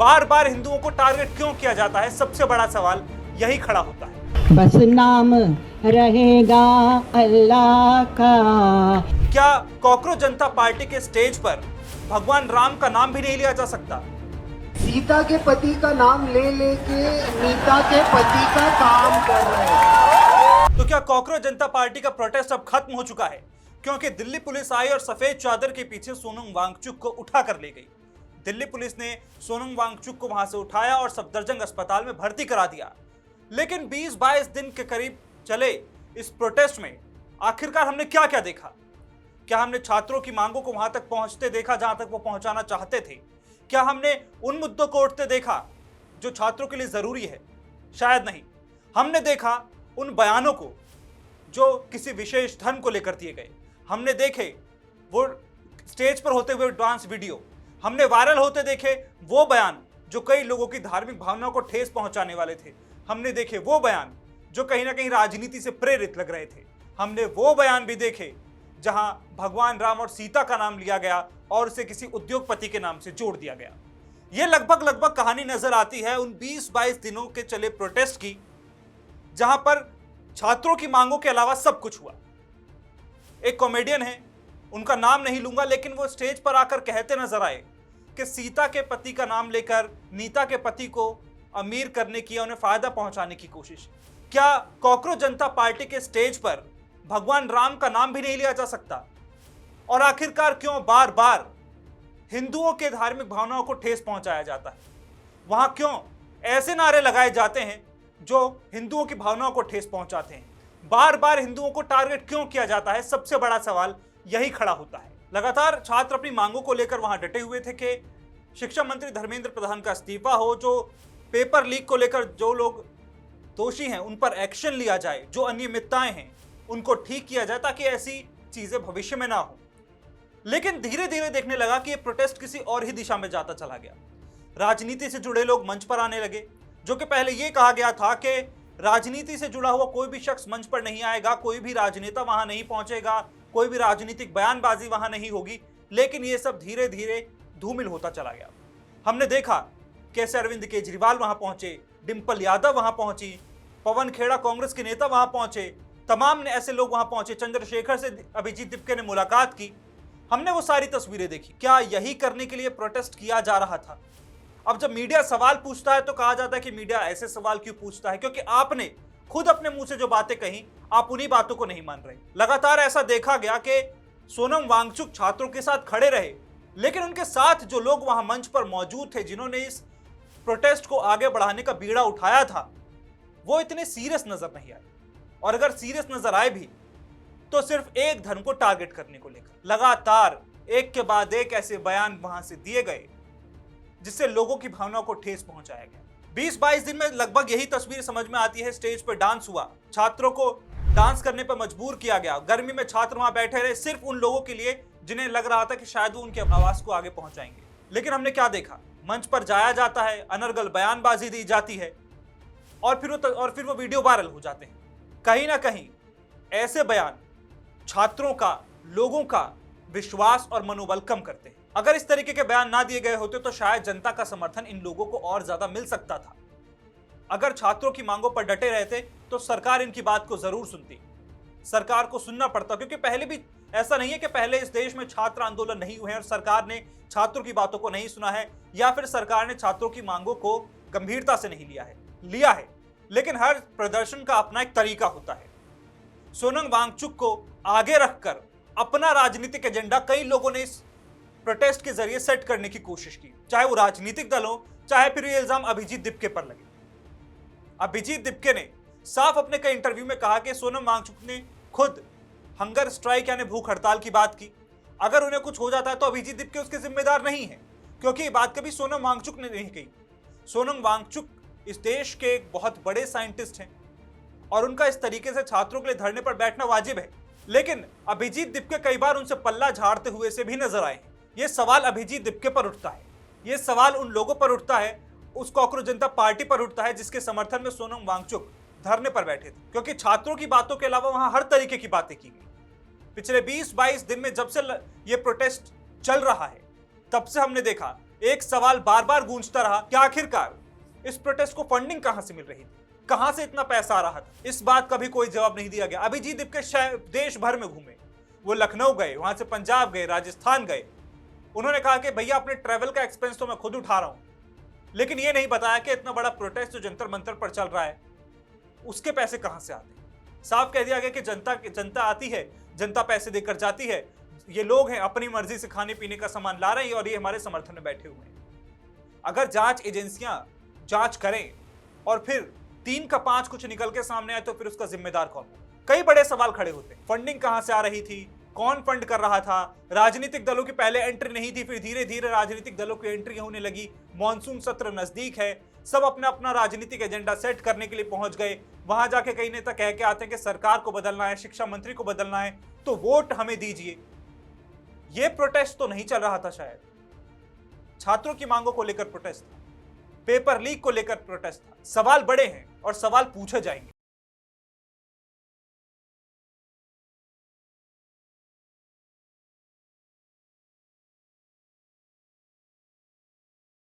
बार बार हिंदुओं को टारगेट क्यों किया जाता है, सबसे बड़ा सवाल यही खड़ा होता है। बस नाम रहेगा अल्लाह का। क्या कॉकरोच जनता पार्टी के स्टेज पर भगवान राम का नाम भी नहीं लिया जा सकता? सीता के पति का नाम ले लेके नीता के पति का काम कर रहे हैं। तो क्या कॉकरोच जनता पार्टी का प्रोटेस्ट अब खत्म हो चुका है? क्योंकि दिल्ली पुलिस आई और सफेद चादर के पीछे सोनम वांगचुक को उठा कर ले गई। दिल्ली पुलिस ने सोनम वांगचुक को वहां से उठाया और सफदरजंग अस्पताल में भर्ती करा दिया। लेकिन 20-22 दिन के करीब चले इस प्रोटेस्ट में आखिरकार हमने क्या क्या देखा? क्या हमने छात्रों की मांगों को वहां तक पहुंचते देखा जहां तक वो पहुंचाना चाहते थे? क्या हमने उन मुद्दों को उठते देखा जो छात्रों के लिए जरूरी है? शायद नहीं। हमने देखा उन बयानों को जो किसी विशेष धर्म को लेकर दिए गए। हमने देखे वो स्टेज पर होते हुए डांस वीडियो। हमने वायरल होते देखे वो बयान जो कई लोगों की धार्मिक भावनाओं को ठेस पहुंचाने वाले थे। हमने देखे वो बयान जो कहीं ना कहीं राजनीति से प्रेरित लग रहे थे। हमने वो बयान भी देखे जहां भगवान राम और सीता का नाम लिया गया और उसे किसी उद्योगपति के नाम से जोड़ दिया गया। यह लगभग कहानी नजर आती है उन 20-22 दिनों के चले प्रोटेस्ट की, जहां पर छात्रों की मांगों के अलावा सब कुछ हुआ। एक कॉमेडियन है, उनका नाम नहीं लूंगा, लेकिन वो स्टेज पर आकर कहते नजर आए कि सीता के पति का नाम लेकर नीता के पति को अमीर करने की, उन्हें फायदा पहुंचाने की कोशिश। क्या कॉकरोच जनता पार्टी के स्टेज पर भगवान राम का नाम भी नहीं लिया जा सकता? और आखिरकार क्यों बार बार हिंदुओं के धार्मिक भावनाओं को ठेस पहुंचाया जाता है? वहां क्यों ऐसे नारे लगाए जाते हैं जो हिंदुओं की भावनाओं को ठेस पहुंचाते हैं? बार बार हिंदुओं को टारगेट क्यों किया जाता है? सबसे बड़ा सवाल यही खड़ा होता है। लगातार छात्र अपनी मांगों को लेकर वहां डटे हुए थे कि शिक्षा मंत्री धर्मेंद्र प्रधान का इस्तीफा हो, जो पेपर लीक को लेकर जो लोग दोषी हैं उन पर एक्शन लिया जाए, जो अनियमितताएं हैं उनको ठीक किया जाए ताकि ऐसी चीजें भविष्य में ना हो। लेकिन धीरे धीरे देखने लगा कि यह प्रोटेस्ट किसी और ही दिशा में जाता चला गया। राजनीति से जुड़े लोग मंच पर आने लगे, जो कि पहले यह कहा गया था कि राजनीति से जुड़ा हुआ कोई भी शख्स मंच पर नहीं आएगा, कोई भी राजनेता वहां नहीं पहुंचेगा, कोई भी राजनीतिक बयानबाजी वहां नहीं होगी। लेकिन यह सब धीरे धीरे धूमिल होता चला गया। हमने देखा कैसे अरविंद केजरीवाल वहां पहुंचे, डिंपल यादव वहां पहुंची, पवन खेड़ा कांग्रेस के नेता वहां पहुंचे, तमाम ने ऐसे लोग वहां पहुंचे। चंद्रशेखर से अभिजीत दिपके ने मुलाकात की। हमने वो सारी तस्वीरें देखी। क्या यही करने के लिए प्रोटेस्ट किया जा रहा था? अब जब मीडिया सवाल पूछता है तो कहा जाता है कि मीडिया ऐसे सवाल क्यों पूछता है, क्योंकि आपने खुद अपने मुंह से जो बातें कही, आप उन्हीं बातों को नहीं मान रहे। लगातार ऐसा देखा गया कि सोनम वांगचुक छात्रों के साथ खड़े रहे, लेकिन उनके साथ जो लोग वहां मंच पर मौजूद थे, जिन्होंने इस प्रोटेस्ट को आगे बढ़ाने का बीड़ा उठाया था, वो इतने सीरियस नजर नहीं आए। और अगर सीरियस नजर आए भी तो सिर्फ एक धर्म को टारगेट करने को लेकर। लगातार एक के बाद एक ऐसे बयान वहां से दिए गए जिससे लोगों की भावनाओं को ठेस पहुंचाया गया। 20-22 दिन में लगभग यही तस्वीर समझ में आती है। स्टेज पर डांस हुआ, छात्रों को डांस करने पर मजबूर किया गया। गर्मी में छात्र वहां बैठे रहे सिर्फ उन लोगों के लिए जिन्हें लग रहा था कि शायद वो उनकी आवाज को आगे पहुंचाएंगे। लेकिन हमने क्या देखा? मंच पर जाया जाता है, अनर्गल बयानबाजी दी जाती है और फिर वो वीडियो वायरल हो जाते हैं। कहीं ना कहीं ऐसे बयान छात्रों का, लोगों का विश्वास और मनोबल कम करते हैं। अगर इस तरीके के बयान ना दिए गए होते तो शायद जनता का समर्थन इन लोगों को और ज्यादा मिल सकता था। अगर छात्रों की मांगों पर डटे रहते तो सरकार इनकी बात को जरूर सुनती। सरकार को सुनना पड़ता, क्योंकि पहले भी ऐसा नहीं है कि पहले इस देश में छात्र आंदोलन नहीं हुए हैं और सरकार ने छात्रों की बातों को नहीं सुना है, या फिर सरकार ने छात्रों की मांगों को गंभीरता से नहीं लिया है। लेकिन हर प्रदर्शन का अपना एक तरीका होता है। सोनम वांगचुक को आगे रखकर अपना राजनीतिक एजेंडा कई लोगों ने इस प्रोटेस्ट के जरिए सेट करने की कोशिश की, चाहे वो राजनीतिक दल हो, चाहे फिर ये इल्जाम अभिजीत दिपके पर लगे। अभिजीत दिपके ने साफ अपने कई इंटरव्यू में कहा कि सोनम वांगचुक ने खुद हंगर स्ट्राइक यानी भूख हड़ताल की बात की। अगर उन्हें कुछ हो जाता है तो अभिजीत दिपके उसके जिम्मेदार नहीं है, क्योंकि ये बात कभी सोनम वांगचुक ने नहीं कही। सोनम वांगचुक इस देश के एक बहुत बड़े साइंटिस्ट हैं और उनका इस तरीके से छात्रों के लिए धरने पर बैठना वाजिब है। लेकिन अभिजीत दिपके कई बार उनसे पल्ला झाड़ते हुए से भी नजर आए हैं। ये सवाल अभिजीत दिपके पर उठता है, ये सवाल उन लोगों पर उठता है, उस कॉकरोच जनता पार्टी पर उठता है जिसके समर्थन में सोनम वांगचुक धरने पर बैठे थे, क्योंकि छात्रों की बातों के अलावा वहां हर तरीके की बातें की गई। पिछले 20-22 दिन में जब से ये प्रोटेस्ट चल रहा है, तब से हमने देखा एक सवाल बार बार गूंजता रहा कि आखिरकार इस प्रोटेस्ट को फंडिंग कहां से मिल रही थी, कहां से इतना पैसा आ रहा था। इस बात का भी कोई जवाब नहीं दिया गया। अभिजीत दीपके देश भर में घूमे, वो लखनऊ गए, वहां से पंजाब गए, राजस्थान गए। उन्होंने कहा कि भैया अपने ट्रैवल का एक्सपेंस तो मैं खुद उठा रहा हूं, लेकिन ये नहीं बताया कि इतना बड़ा प्रोटेस्ट जो जंतर मंतर पर चल रहा है उसके पैसे कहां से आते हैं। साफ कह दिया गया कि जनता आती है, जनता पैसे देकर जाती है, ये लोग हैं अपनी मर्जी से खाने पीने का सामान ला रहे हैं और ये हमारे समर्थन में बैठे हुए हैं। अगर जांच एजेंसियां जांच करें और फिर 3 का 5 कुछ निकल के सामने आए तो फिर उसका जिम्मेदार कौन है? कई बड़े सवाल खड़े होते हैं। फंडिंग कहां से आ रही थी, कौन फंड कर रहा था, राजनीतिक दलों की पहले एंट्री नहीं थी, फिर धीरे धीरे राजनीतिक दलों की एंट्री होने लगी। मॉनसून सत्र नजदीक है, सब अपना अपना राजनीतिक एजेंडा सेट करने के लिए पहुंच गए। वहां जाके कई नेता कह के आते हैं कि सरकार को बदलना है, शिक्षा मंत्री को बदलना है, तो वोट हमें दीजिए। यह प्रोटेस्ट तो नहीं चल रहा था, शायद छात्रों की मांगों को लेकर प्रोटेस्ट था, पेपर लीक को लेकर प्रोटेस्ट था। सवाल बड़े हैं और सवाल पूछे जाएंगे।